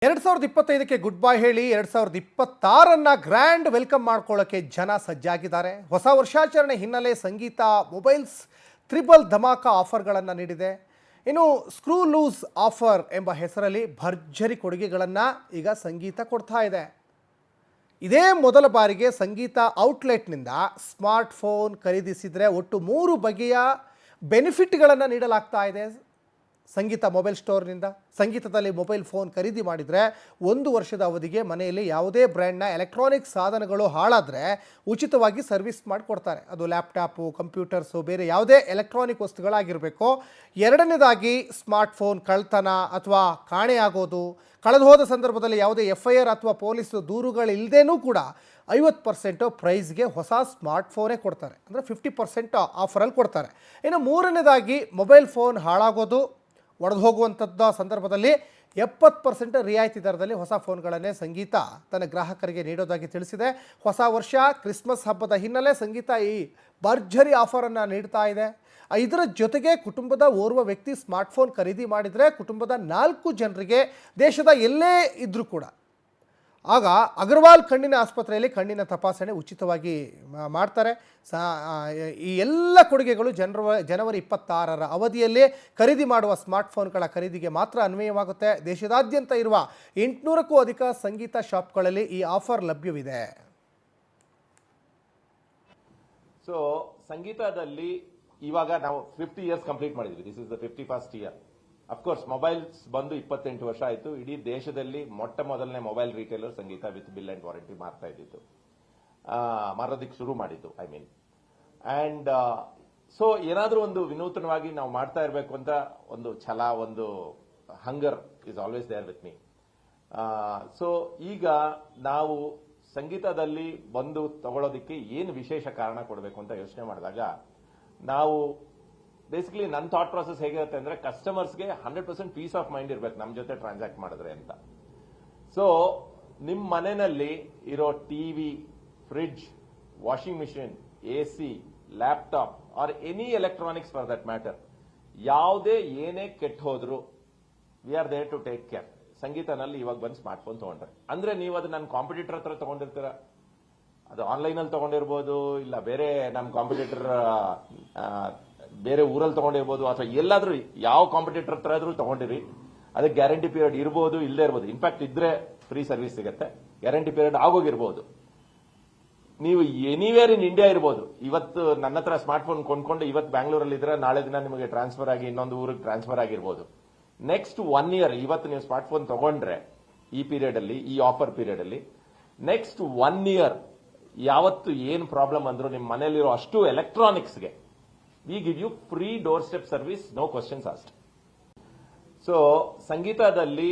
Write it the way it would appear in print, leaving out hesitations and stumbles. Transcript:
2025ಕ್ಕೆ good bye ಹೇಳಿ 2026 grand welcome ಮಾಡ್ಕೊಳ್ಳೋಕೆ ಜನ ಸಜ್ಜಾಗಿದ್ದಾರೆ. ಹೊಸ ವರ್ಷಾಚರಣೆ ಹಿನ್ನೆಲೆ ಸಂಗೀತ ಮೊಬೈಲ್ಸ್ ಟ್ರಿಬಲ್ ಧಮಾಕ ಆಫರ್ಗಳನ್ನು ನೀಡಿದೆ. ಇನ್ನು ಸ್ಕ್ರೂ ಲೂಸ್ ಆಫರ್ ಎಂಬ ಹೆಸರಲ್ಲಿ ಭರ್ಜರಿ ಕೊಡುಗೆಗಳನ್ನು ಈಗ ಸಂಗೀತ ಕೊಡ್ತಾ ಇದೆ. ಇದೇ ಮೊದಲ ಬಾರಿಗೆ ಸಂಗೀತ ಔಟ್ಲೆಟ್ನಿಂದ ಸ್ಮಾರ್ಟ್ ಫೋನ್ ಖರೀದಿಸಿದರೆ ಒಟ್ಟು 3 ಬಗೆಯ ಬೆನಿಫಿಟ್ಗಳನ್ನು ನೀಡಲಾಗ್ತಾ ಇದೆ. ಸಂಗೀತ ಮೊಬೈಲ್ ಸ್ಟೋರ್ನಿಂದ ಸಂಗೀತದಲ್ಲಿ ಮೊಬೈಲ್ ಫೋನ್ ಖರೀದಿ ಮಾಡಿದರೆ 1 ವರ್ಷದ ಅವಧಿಗೆ ಮನೆಯಲ್ಲಿ ಯಾವುದೇ ಬ್ರ್ಯಾಂಡ್ನ ಎಲೆಕ್ಟ್ರಾನಿಕ್ ಸಾಧನಗಳು ಹಾಳಾದರೆ ಉಚಿತವಾಗಿ ಸರ್ವಿಸ್ ಮಾಡಿಕೊಡ್ತಾರೆ. ಅದು ಲ್ಯಾಪ್ಟಾಪು, ಕಂಪ್ಯೂಟರ್ಸು, ಬೇರೆ ಯಾವುದೇ ಎಲೆಕ್ಟ್ರಾನಿಕ್ ವಸ್ತುಗಳಾಗಿರಬೇಕು. ಎರಡನೇದಾಗಿ ಸ್ಮಾರ್ಟ್ ಫೋನ್ ಕಳ್ತನ ಅಥವಾ ಕಾಣೆಯಾಗೋದು, ಕಳೆದು ಹೋದ ಸಂದರ್ಭದಲ್ಲಿ ಯಾವುದೇ FIR ಅಥವಾ ಪೊಲೀಸ್ ದೂರುಗಳಿಲ್ಲದೇನೂ ಕೂಡ 50% ಪ್ರೈಸ್ಗೆ ಹೊಸ ಸ್ಮಾರ್ಟ್ ಫೋನೇ ಕೊಡ್ತಾರೆ. ಅಂದರೆ 50% ಆಫರಲ್ಲಿ ಕೊಡ್ತಾರೆ. ಇನ್ನು ಮೂರನೇದಾಗಿ ಮೊಬೈಲ್ ಫೋನ್ ಹಾಳಾಗೋದು, ಒಡೆದು ಹೋಗುವಂಥದ್ದು ಸಂದರ್ಭದಲ್ಲಿ 70% ರಿಯಾಯಿತಿ ದರದಲ್ಲಿ ಹೊಸ ಫೋನ್ಗಳನ್ನೇ ಸಂಗೀತ ತನ್ನ ಗ್ರಾಹಕರಿಗೆ ನೀಡೋದಾಗಿ ತಿಳಿಸಿದೆ. ಹೊಸ ವರ್ಷ ಕ್ರಿಸ್ಮಸ್ ಹಬ್ಬದ ಹಿನ್ನೆಲೆ ಸಂಗೀತ ಈ ಭರ್ಜರಿ ಆಫರನ್ನು ನೀಡ್ತಾ ಇದೆ. ಇದರ ಜೊತೆಗೆ ಕುಟುಂಬದ ಓರ್ವ ವ್ಯಕ್ತಿ ಸ್ಮಾರ್ಟ್ಫೋನ್ ಖರೀದಿ ಮಾಡಿದರೆ ಕುಟುಂಬದ 4 ಜನರಿಗೆ ದೇಶದ ಎಲ್ಲೇ ಇದ್ದರೂ ಕೂಡ ಆಗ ಅಗರ್ವಾಲ್ ಕಣ್ಣಿನ ಆಸ್ಪತ್ರೆಯಲ್ಲಿ ಕಣ್ಣಿನ ತಪಾಸಣೆ ಉಚಿತವಾಗಿ ಮಾಡ್ತಾರೆ. ಈ ಎಲ್ಲ ಕೊಡುಗೆಗಳು ಜನವರಿ 26ರ ಅವಧಿಯಲ್ಲಿ ಖರೀದಿ ಮಾಡುವ ಸ್ಮಾರ್ಟ್ಫೋನ್ಗಳ ಖರೀದಿಗೆ ಮಾತ್ರ ಅನ್ವಯವಾಗುತ್ತೆ. ದೇಶದಾದ್ಯಂತ ಇರುವ 800ಕ್ಕೂ ಅಧಿಕ ಸಂಗೀತ ಶಾಪ್ಗಳಲ್ಲಿ ಈ ಆಫರ್ ಲಭ್ಯವಿದೆ. ಸೊ ಸಂಗೀತದಲ್ಲಿ ಇವಾಗ ನಾವು 50 ಇಯರ್ಸ್ ಕಂಪ್ಲೀಟ್ ಮಾಡಿದ್ವಿ. This is the 51st year. Of course mobiles ಬಂದು 28 ವರ್ಷ ಆಯಿತು. ಇಡೀ ದೇಶದಲ್ಲಿ ಮೊಟ್ಟ ಮೊದಲನೇ mobile retailer Sangeetha with bill and warranty ಮಾರ್ತಾ ಇದ್ದಿತ್ತು, ಮಾರೋದಕ್ಕೆ ಶುರು ಮಾಡಿದ್ದು. ಅಂಡ್ ಸೊ ಏನಾದರೂ ಒಂದು ವಿನೂತನವಾಗಿ ನಾವು ಮಾಡ್ತಾ ಇರಬೇಕು ಅಂತ ಒಂದು ಛಲ, ಒಂದು hunger is always there with me. So ಈಗ ನಾವು ಸಂಗೀತದಲ್ಲಿ ಬಂದು ತಗೊಳ್ಳೋದಕ್ಕೆ ಏನು ವಿಶೇಷ ಕಾರಣ ಕೊಡಬೇಕು ಅಂತ ಯೋಚನೆ ಮಾಡಿದಾಗ ನಾವು ಬೇಸಿಕಲಿ ನನ್ನ ಥಾಟ್ ಪ್ರಾಸೆಸ್ ಹೇಗಿರುತ್ತೆ ಅಂದ್ರೆ ಕಸ್ಟಮರ್ಸ್ಗೆ 100% ಪೀಸ್ ಆಫ್ ಮೈಂಡ್ ಇರ್ಬೇಕು ನಮ್ಮ ಜೊತೆ ಟ್ರಾನ್ಸಾಕ್ಟ್ ಮಾಡಿದ್ರೆ ಅಂತ. ಸೊ ನಿಮ್ಮ ಮನೆಯಲ್ಲಿ ಇರೋ TV, fridge, washing machine, AC, laptop or any electronics for that matter, ಯಾವುದೇ ಏನೇ ಕೆಟ್ಟ ಹೋದ್ರು we are there to take care. ಸಂಗೀತನಲ್ಲಿ ಇವಾಗ ಬಂದು ಸ್ಮಾರ್ಟ್ ಫೋನ್ ತಗೊಂಡ್ರೆ ಅಂದ್ರೆ ನೀವು ಅದು ನನ್ನ ಕಾಂಪಿಟೇಟರ್ ಹತ್ರ ತಗೊಂಡಿರ್ತೀರ, ಅದು ಆನ್ಲೈನಲ್ಲಿ ತಗೊಂಡಿರ್ಬೋದು, ಇಲ್ಲ ಬೇರೆ ನಮ್ಮ ಕಾಂಪಿಟೇಟರ್ ಬೇರೆ ಊರಲ್ಲಿ ತಗೊಂಡಿರ್ಬೋದು, ಅಥವಾ ಎಲ್ಲಾದ್ರೂ ಯಾವ ಕಾಂಪಿಟೇಟರ್ ಹತ್ರ ಆದ್ರೂ ತಗೊಂಡಿರಿ. ಅದಕ್ಕೆ ಗ್ಯಾರಂಟಿ ಪೀರಿಯಡ್ ಇರ್ಬೋದು, ಇಲ್ಲದೆ ಇರ್ಬೋದು. ಇನ್ಫ್ಯಾಕ್ಟ್ ಇದ್ರೆ ಫ್ರೀ ಸರ್ವಿಸ್ ಸಿಗುತ್ತೆ. ಗ್ಯಾರಂಟಿ ಪೀರಿಯಡ್ ಆಗೋಗಿರ್ಬೋದು. ನೀವು ಎನಿವೇರ್ ಇನ್ ಇಂಡಿಯಾ ಇರ್ಬೋದು. ಇವತ್ತು ನನ್ನ ಹತ್ರ ಸ್ಮಾರ್ಟ್ ಫೋನ್ ಕೊಂಡ್ಕೊಂಡು ಇವತ್ತು ಬ್ಯಾಂಗ್ಳೂರಲ್ಲಿ ಇದ್ರೆ ನಾಳೆ ದಿನ ನಿಮಗೆ ಟ್ರಾನ್ಸ್ಫರ್ ಆಗಿ ಇನ್ನೊಂದು ಊರಿಗೆ ಟ್ರಾನ್ಸ್ಫರ್ ಆಗಿರ್ಬೋದು. ನೆಕ್ಸ್ಟ್ 1 ಇಯರ್ ಇವತ್ತು ನೀವು ಸ್ಮಾರ್ಟ್ ಫೋನ್ ತಗೊಂಡ್ರೆ ಈ ಪೀರಿಯಡ್ ಅಲ್ಲಿ, ಈ ಆಫರ್ ಪೀರಿಯಡ್ ಅಲ್ಲಿ, ನೆಕ್ಸ್ಟ್ 1 ಇಯರ್ ಯಾವತ್ತು ಏನ್ ಪ್ರಾಬ್ಲಮ್ ಅಂದ್ರು ನಿಮ್ಮ ಮನೆಯಲ್ಲಿರೋ ಅಷ್ಟು ಎಲೆಕ್ಟ್ರಾನಿಕ್ಸ್ಗೆ we give you free doorstep service, no questions asked. So ಸಂಗೀತದಲ್ಲಿ